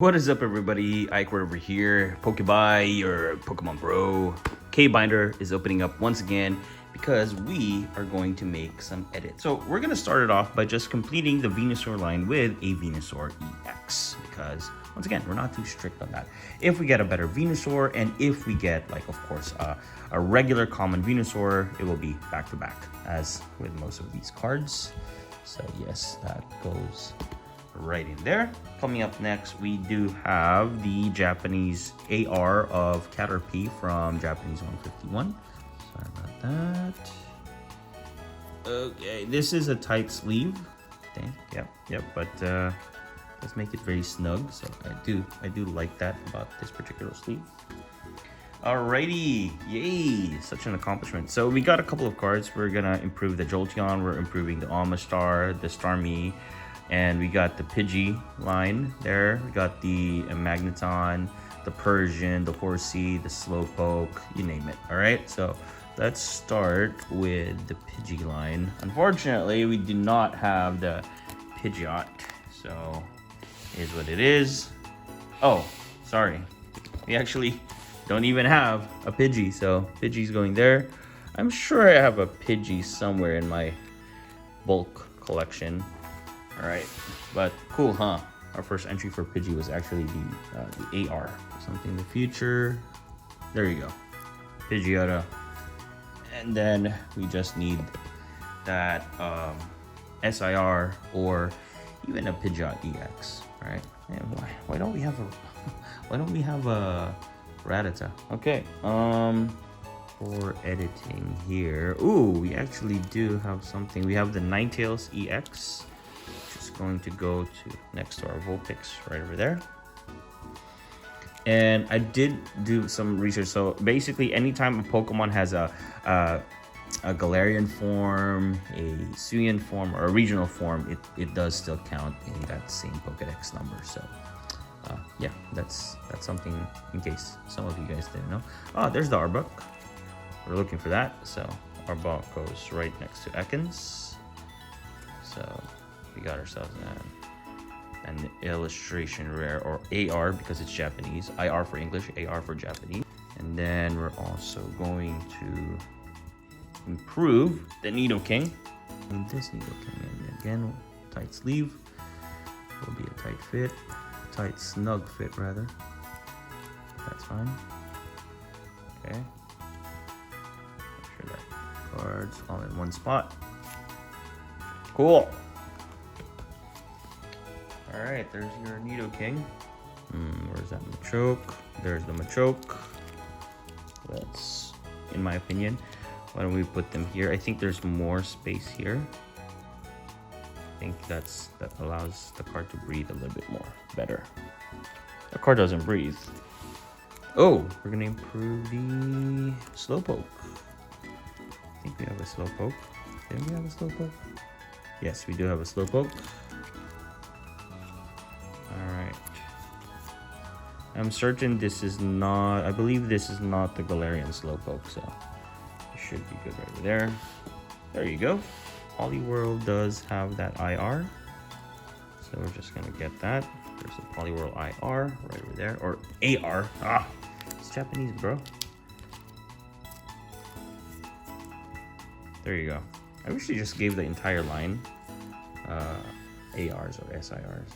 What is up, everybody? Ike over here. Pokebuy or Pokemon Bro. K-Binder is opening up once again because we are going to make some edits. So we're going to start it off by just completing the Venusaur line with a Venusaur EX because, once again, we're not too strict on that. If we get a better Venusaur and if we get, like, of course, a regular common Venusaur, it will be back-to-back, as with most of these cards. So yes, that goes right in there. Coming up next, we do have the Japanese AR of Caterpie from Japanese 151. Sorry about that. Okay, this is a tight sleeve. Okay, yep, but let's make it very snug. So I do like that about this particular sleeve. Alrighty, yay, such an accomplishment. So we got a couple of cards. We're gonna improve the Jolteon, we're improving the Amistar, the Starmie, and we got the Pidgey line there. We got the Magneton, the Persian, the Horsey, the Slowpoke, you name it. All right, so let's start with the Pidgey line. Unfortunately, we do not have the Pidgeot, so here's what it is. Oh, sorry. We actually don't even have a Pidgey, so Pidgey's going there. I'm sure I have a Pidgey somewhere in my bulk collection. All right, but cool, huh? Our first entry for Pidgey was actually the AR. Something in the future. There you go, Pidgeotto. And then we just need that SIR or even a Pidgeot EX. All right, man, why don't we have a Rattata? Okay, for editing here, ooh, we actually do have something. We have the Ninetales EX. Going to go to next to our Vulpix right over there. And I did do some research. So basically, anytime a Pokemon has a Galarian form, a Suian form, or a regional form, it does still count in that same Pokedex number. So yeah, that's something in case some of you guys didn't know. Oh, there's the Arbok. We're looking for that. So Arbok goes right next to Ekans. So we got ourselves an illustration rare, or AR because it's Japanese, IR for English, AR for Japanese. And then we're also going to improve the Nidoking. And this Nidoking, and again, tight sleeve, will be a tight fit, tight snug fit rather. That's fine. Okay. Make sure that card's all in one spot. Cool. Alright, there's your Nidoking. Where's that Machoke? There's the Machoke. That's, in my opinion, why don't we put them here? I think there's more space here. I think that allows the card to breathe a little bit more, better. The card doesn't breathe. Oh, we're gonna improve the Slowpoke. I think we have a Slowpoke. Didn't we have a Slowpoke? Yes, we do have a Slowpoke. Alright. I'm certain this is not, I believe this is not the Galarian Slowpoke, so it should be good right over there. There you go. Poliwhirl does have that IR, so we're just gonna get that. There's a Poliwhirl IR right over there, or AR. Ah, it's Japanese, bro. There you go. I wish they just gave the entire line ARs or SIRs.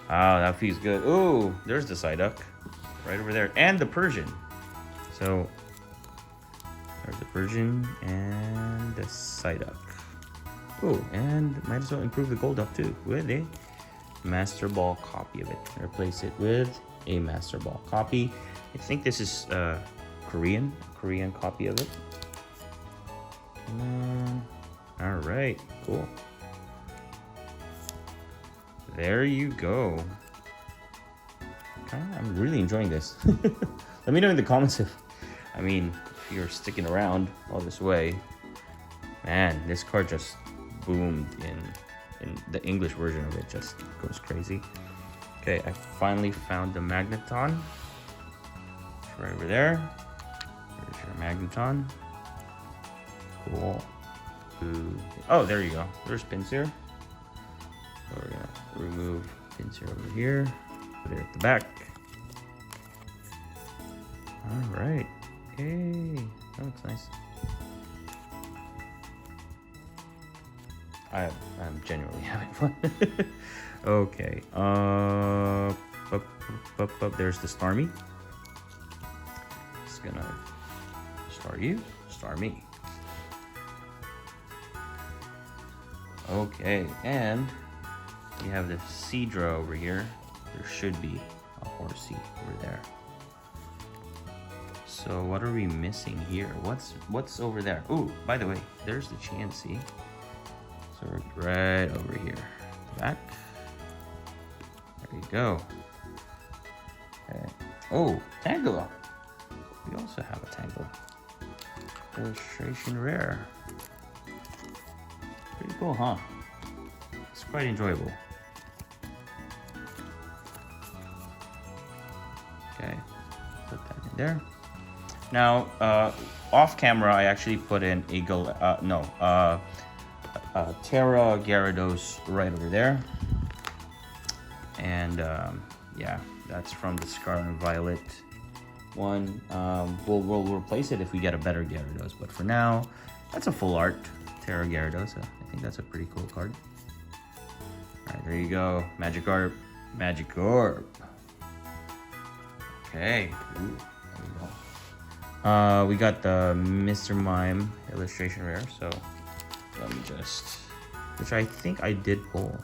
Ah, that feels good. Ooh, there's the Psyduck right over there, and the Persian. So there's the Persian and the Psyduck. Ooh, and might as well improve the Golduck too with a Master Ball copy of it. Replace it with a Master Ball copy. I think this is Korean copy of it. All right, cool. There you go. Okay, I'm really enjoying this. Let me know in the comments if you're sticking around all this way. Man, this card just boomed in the English version of it, just goes crazy. Okay, I finally found the Magneton. It's right over there. There's your Magneton. Cool. Oh, there you go. There's Pinsir. So we're gonna remove Pinsir over here. Put it at the back. All right. Hey, that looks nice. I'm genuinely having fun. Okay. There's the Starmie. Just gonna star you, star me. Okay, and we have the Seadra over here. There should be a Horsey over there. So what are we missing here? What's over there? Oh, by the way, there's the Chansey. So we're right over here. Back. There you go. Okay. Oh, Tangela. We also have a Tangela. Illustration rare. Pretty cool, huh? It's quite enjoyable. Okay, put that in there. Now, off camera, I actually put in a Terra Gyarados right over there. And yeah, that's from the Scarlet and Violet one. We'll replace it if we get a better Gyarados, but for now, that's a full art Terra Gyarados. I think that's a pretty cool card. All right, there you go, Magikarp. Okay. Ooh, there we go. We got the Mr. Mime illustration rare, so let me just, which I think I did pull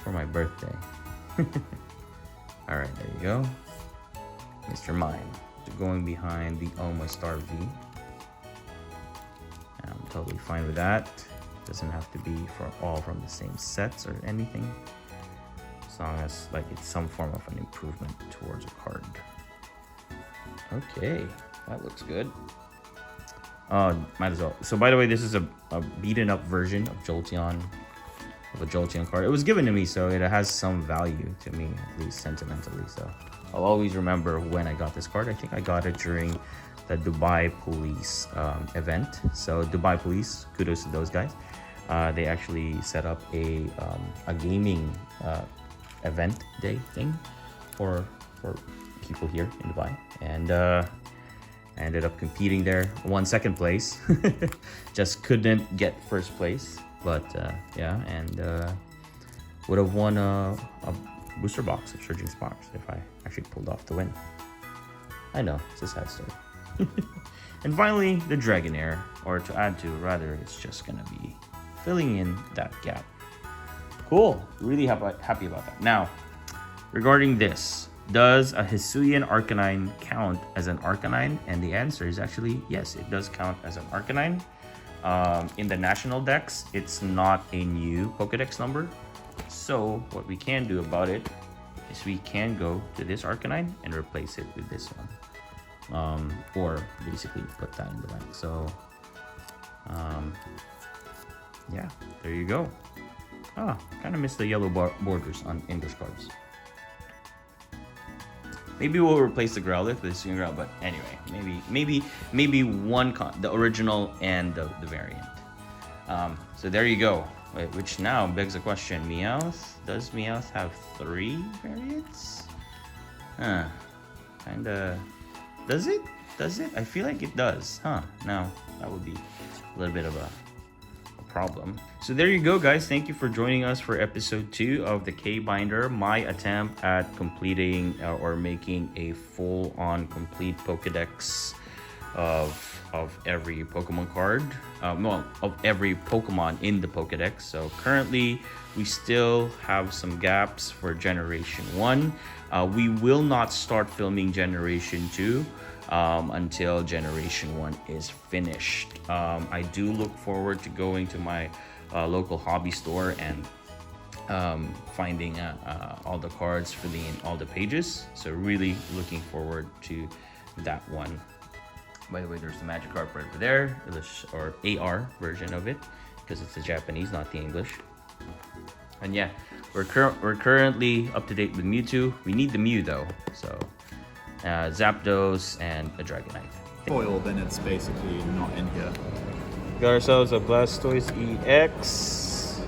for my birthday. All right, there you go, Mr. Mime. Going behind the Almost Star V. I'm totally fine with that. Doesn't have to be all from the same sets or anything, as long as like it's some form of an improvement towards a card. Okay, that looks good. Might as well. So by the way, this is a beaten up version of Jolteon, of a Jolteon card. It was given to me, so it has some value to me, at least sentimentally. So I'll always remember when I got this card. I think I got it during the Dubai Police event. So Dubai Police, kudos to those guys. They actually set up a gaming event day thing for people here in Dubai, and I ended up competing there. Won second place. Just couldn't get first place, but yeah, and would have won a booster box of Surging Sparks if I actually pulled off the win. I know, it's a sad story. And finally, the Dragonair, or to add to, rather, it's just gonna be filling in that gap. Cool, really happy about that. Now, regarding this, does a Hisuian Arcanine count as an Arcanine? And the answer is actually yes, it does count as an Arcanine. In the National Dex, it's not a new Pokedex number. So what we can do about it is we can go to this Arcanine and replace it with this one. Or basically put that in the back. So yeah, there you go. Kind of missed the yellow borders on English cards. Maybe we'll replace the Growlithe with the Swing Growl, but anyway, maybe one the original and the variant. So there you go. Wait, which now begs the question: Meowth? Does Meowth have 3 variants? Kinda. Does it? Does it? I feel like it does. Now that would be a little bit of a problem. So there you go, guys. Thank you for joining us for episode 2 of the K-Binder, my attempt at completing or making a full-on complete Pokedex of every Pokemon card, of every Pokemon in the Pokedex. So currently we still have some gaps for Generation 1. We will not start filming Generation 2 until Generation 1 is finished. I do look forward to going to my local hobby store and finding all the cards, filling in all the pages. So really looking forward to that one. By the way, there's the Magikarp right over there, or AR version of it, because it's the Japanese, not the English. And yeah, we're currently up to date with Mewtwo. We need the Mew though, so Zapdos and a Dragonite. Foil, then it's basically not in here. Got ourselves a Blastoise EX.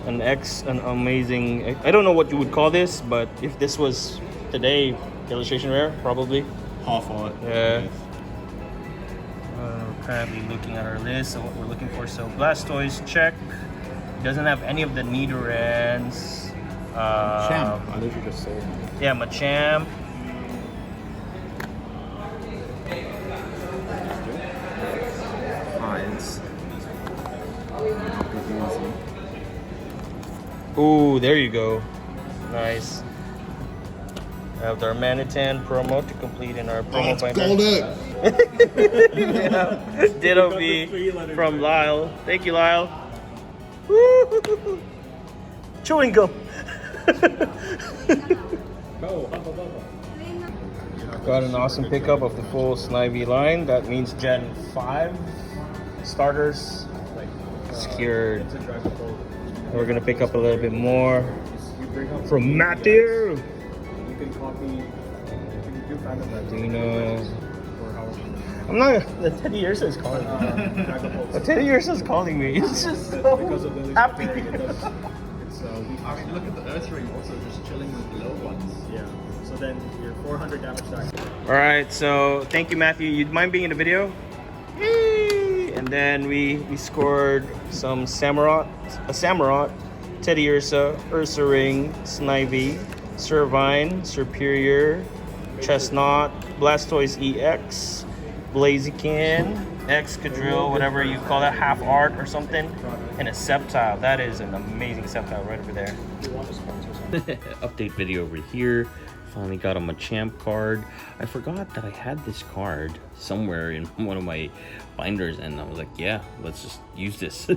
an amazing, I don't know what you would call this, but if this was today, illustration rare, probably. Half art. Yeah. Currently looking at our list, so what we're looking for. So Blastoise, check. Doesn't have any of the Nidorans. Champ. I literally just sold him. Yeah, Machamp. Eyes. Ooh, there you go. Nice. We have our Manitan promo to complete in our promo binder. Yeah. Ditto V from Lyle. Thank you, Lyle. Woo! Chewing gum. Got an awesome pickup of the full Snivy line. That means Gen 5 starters secured. We're gonna pick up a little bit more from Matthew. You can copy. Dino. I'm not. The Teddy Ursa is calling me. The Teddy Ursa is calling me. It's just so happy. I mean, look at the Earth Ring also just chilling with the low ones. Yeah. So then your 400 damage die. All right. So thank you, Matthew. You'd mind being in the video? Yay! And then we scored some Samurott, a Samurott, Teddy Ursa, Ursa Ring, Snivy, Servine, Superior, Chestnut, Blastoise EX, Blaziken, Excadrill, whatever you call that, half art or something, and a Sceptile. That is an amazing Sceptile right over there. Update video over here. Finally got a Machamp card. I forgot that I had this card somewhere in one of my binders, and I was like, yeah, let's just use this.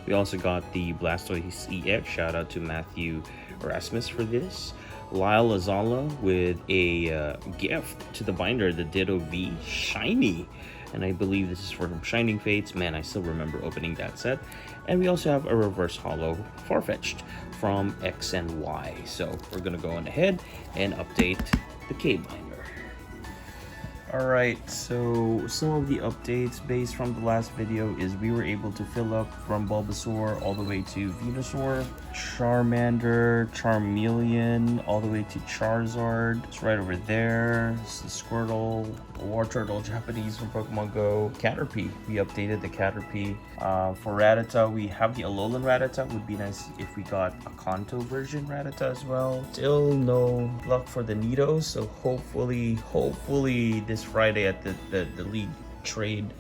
We also got the Blastoise EX. Shout out to Matthew Erasmus for this. Lyle Azala with a gift to the binder, the Ditto V Shiny. And I believe this is from Shining Fates. Man, I still remember opening that set. And we also have a reverse holo Farfetch'd from X and Y. So we're gonna go on ahead and update the K binder. Alright, so some of the updates based from the last video is we were able to fill up from Bulbasaur all the way to Venusaur, Charmander, Charmeleon, all the way to Charizard. It's right over there. It's the Squirtle, War Turtle Japanese from Pokemon Go, Caterpie. We updated the Caterpie. For Rattata, we have the Alolan Rattata. Would be nice if we got a Kanto version Rattata as well. Still no luck for the Nidos, so hopefully this Friday at the league trade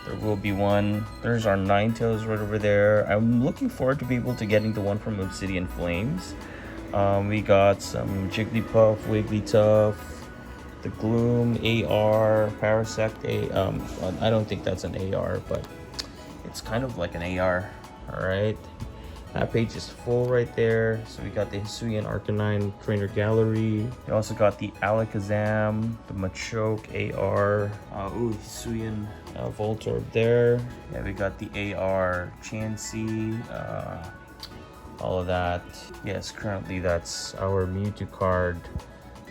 there will be one. There's our Ninetales right over there. I'm looking forward to be able to getting the one from Obsidian Flames. We got some Jigglypuff, Wigglytuff, the Gloom, AR, Parasect. I don't think that's an AR, but it's kind of like an AR. All right. That page is full right there. So we got the Hisuian Arcanine Trainer Gallery. We also got the Alakazam, the Machoke AR. Hisuian Voltorb there. Yeah, we got the AR Chansey. All of that. Yes, currently that's our Mewtwo card,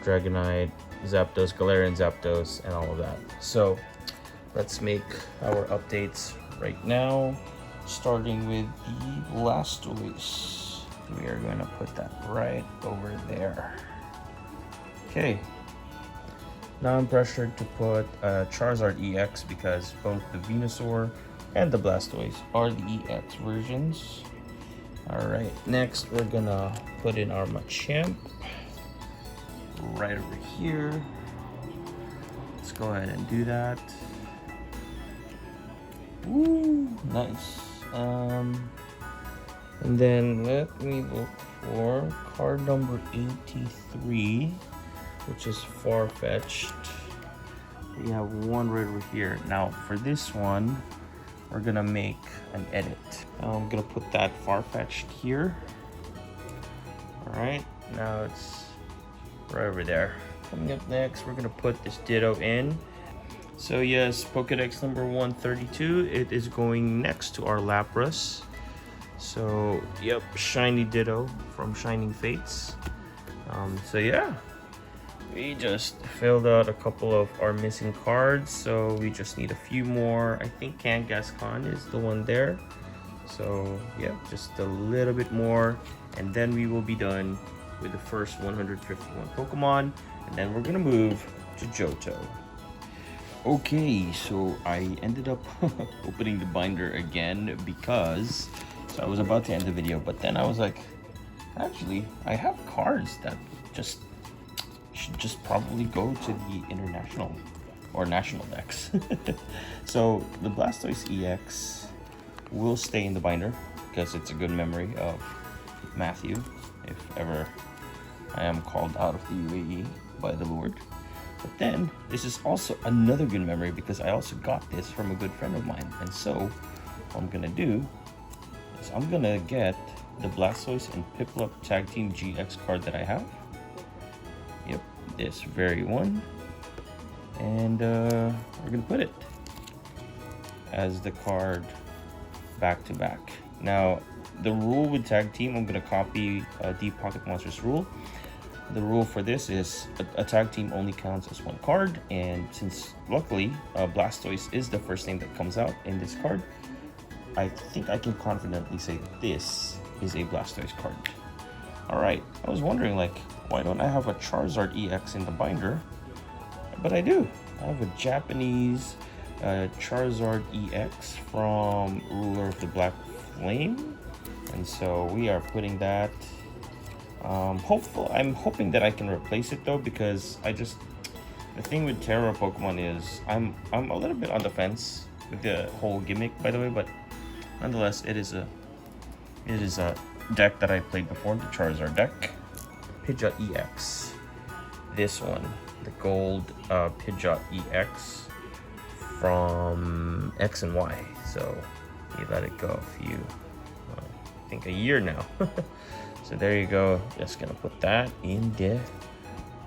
Dragonite, Zapdos, Galarian Zapdos, and all of that. So let's make our updates right now. Starting with the Blastoise. We are going to put that right over there. Okay. Now I'm pressured to put Charizard EX because both the Venusaur and the Blastoise are the EX versions. Alright, next we're gonna put in our Machamp right over here. Let's go ahead and do that. Ooh, nice. And then let me look for card number 83, which is Farfetch'd. We have one right over here. Now for this one, we're gonna make an edit. I'm gonna put that Farfetch'd here. All right, now it's right over there. Coming up next, we're gonna put this Ditto in. So yes, Pokedex number 132, it is going next to our Lapras. So, yep, Shiny Ditto from Shining Fates. So yeah, we just filled out a couple of our missing cards, so we just need a few more. I think Kangaskhan is the one there. So yeah, just a little bit more, and then we will be done with the first 151 Pokemon, and then we're gonna move to Johto. Okay, so I ended up opening the binder again because I was about to end the video, but then I was like, actually, I have cards that should just probably go to the international or national decks. So the Blastoise EX will stay in the binder because it's a good memory of Matthew, if ever I am called out of the UAE by the Lord. But then this is also another good memory because I also got this from a good friend of mine. And so what I'm gonna do is I'm gonna get the Blastoise and Piplup Tag Team GX card that I have. Yep, this very one. And we're gonna put it as the card back to back. Now, the rule with Tag Team, I'm gonna copy Deep Pocket Monsters rule. The rule for this is a tag team only counts as one card, and since luckily Blastoise is the first name that comes out in this card, I think I can confidently say that this is a Blastoise card. Alright, I was wondering, like, why don't I have a Charizard EX in the binder? But I do. I have a Japanese Charizard EX from Ruler of the Black Flame, and so we are putting that. I'm hoping that I can replace it though, because the thing with Terra Pokemon is I'm a little bit on the fence with the whole gimmick, by the way, but nonetheless it is a deck that I played before, the Charizard deck. Pidgeot EX, this one, the gold Pidgeot EX from X and Y. So we let it go I think a year now. So there you go. Just gonna put that in the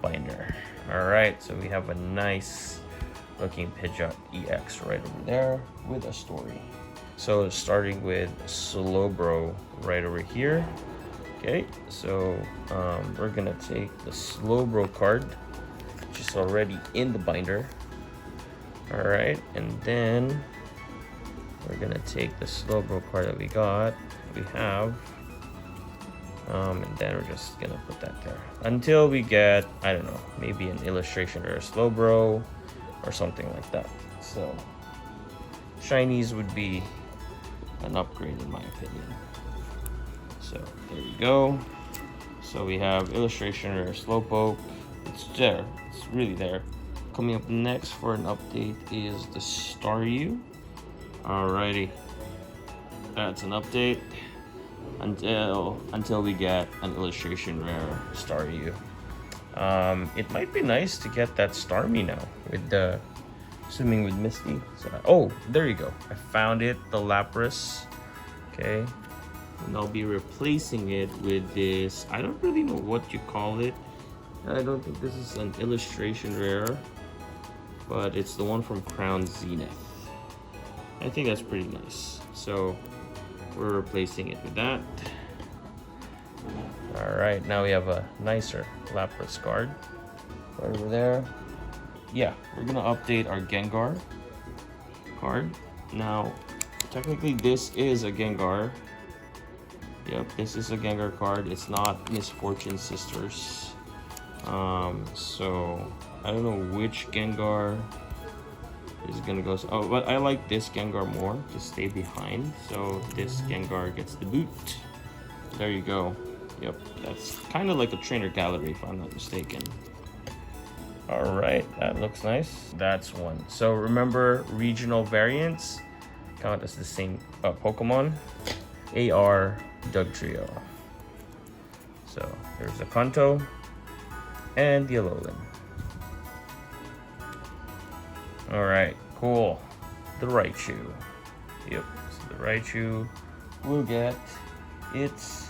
binder. All right, so we have a nice looking Pidgeot EX right over there with a story. So starting with Slowbro right over here. Okay, so we're gonna take the Slowbro card, which is already in the binder. All right, and then we're gonna take the Slowbro card that we have. And then we're just gonna put that there until we get, I don't know, maybe an illustration or a Slowbro or something like that. So shinies would be an upgrade in my opinion. So there we go. So we have illustration or Slowpoke. It's there. It's really there. Coming up next for an update is the Staryu. Alrighty, that's an update. Until we get an illustration rare Staryu. It might be nice to get that Starmie now with the Swimming with Misty. So, oh, there you go. I found it, the Lapras. Okay, and I'll be replacing it with this. I don't really know what you call it. I don't think this is an illustration rare, but it's the one from Crown Zenith. I think that's pretty nice. So we're replacing it with that. All right, now we have a nicer Lapras card right over there. Yeah, we're gonna update our Gengar card. Now, technically this is a Gengar. Yep, this is a Gengar card. It's not Misfortune Sisters. So I don't know which Gengar is gonna go. Oh, but I like this Gengar more to stay behind. So this Gengar gets the boot. There you go. Yep, that's kind of like a trainer gallery if I'm not mistaken. All right, that looks nice. That's one. So remember, regional variants count as the same Pokemon. AR Dugtrio. So there's the Kanto and the Alolan. All right, cool. The Raichu. Yep, so the Raichu will get its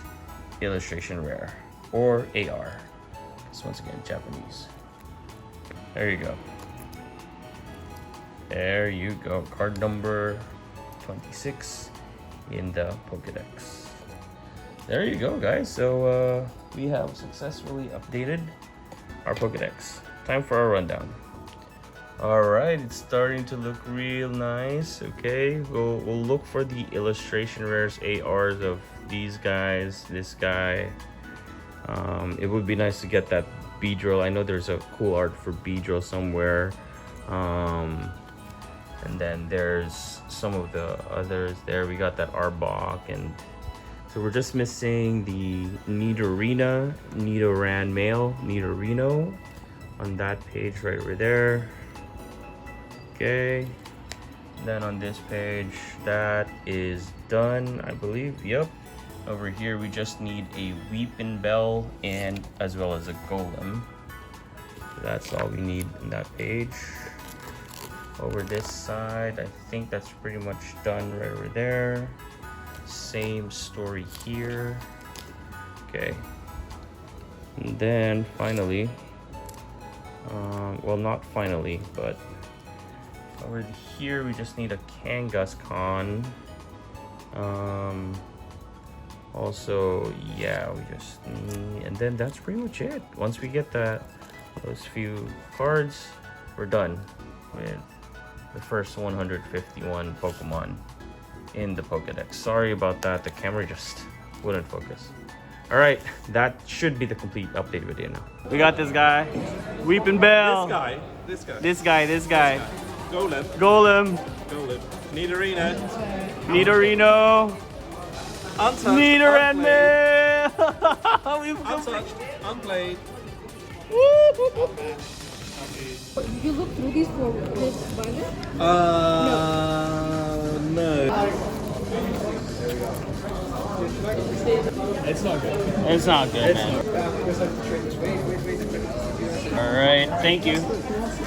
illustration rare or AR. This once again Japanese. There you go. There you go. Card number 26 in the Pokedex. There you go, guys. So we have successfully updated our Pokedex. Time for our rundown. All right, it's starting to look real nice. Okay, we'll look for the illustration rares ARs of these guys, this guy. It would be nice to get that Beedrill. I know there's a cool art for Beedrill somewhere. And then there's some of the others there. We got that Arbok, and so we're just missing the Nidorina, Nidoran male, Nidorino on that page right over there. Okay, then on this page, that is done, I believe. Yep. Over here, we just need a Weeping Bell and as well as a Golem. So that's all we need in that page. Over this side, I think that's pretty much done right over there. Same story here. Okay. And then finally, well, not finally, but over here we just need a Kangaskhan. Also, yeah, we just need, and then that's pretty much it. Once we get those few cards, we're done with the first 151 Pokemon in the Pokedex. Sorry about that, the camera just wouldn't focus. All right, that should be the complete update video now. We got this guy, Weeping Bell. This guy. Golem. Nidorino. Nidoran male. Untouched, unplayed. Did you look through these for this binder? No. It's not good. It's not good, man. All right, thank you.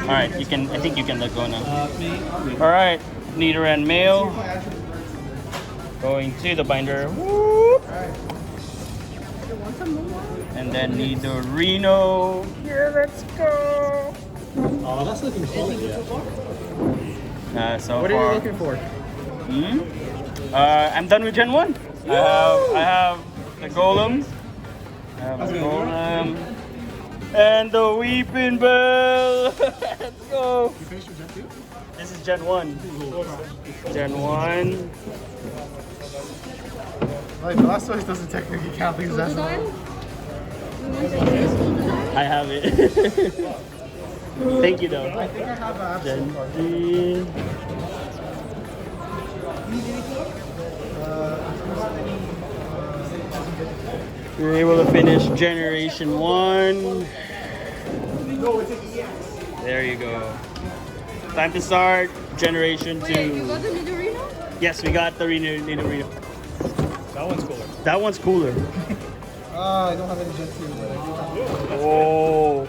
All right, you can. I think you can let go now. All right, Nidoran male. Going to the binder. Whoop. And then Nidorino. Here, let's go. Oh, that's looking quality. So What far, are you looking for? I'm done with Gen 1. I have the Golem. And the Weeping Bell. Let's go. You finished with Gen 2? This is Gen 1. Gen 1. Like, the last choice doesn't technically count because that's not. I have it. Thank you, though. I think I have an Gen absolute card. 3. We were able to finish Generation 1. There you go. Time to start Generation 2. Wait, you got the Nidorino? Yes, we got the Nidorino. That one's cooler. That one's cooler. I don't have any Gen 2, but I do have. Oh.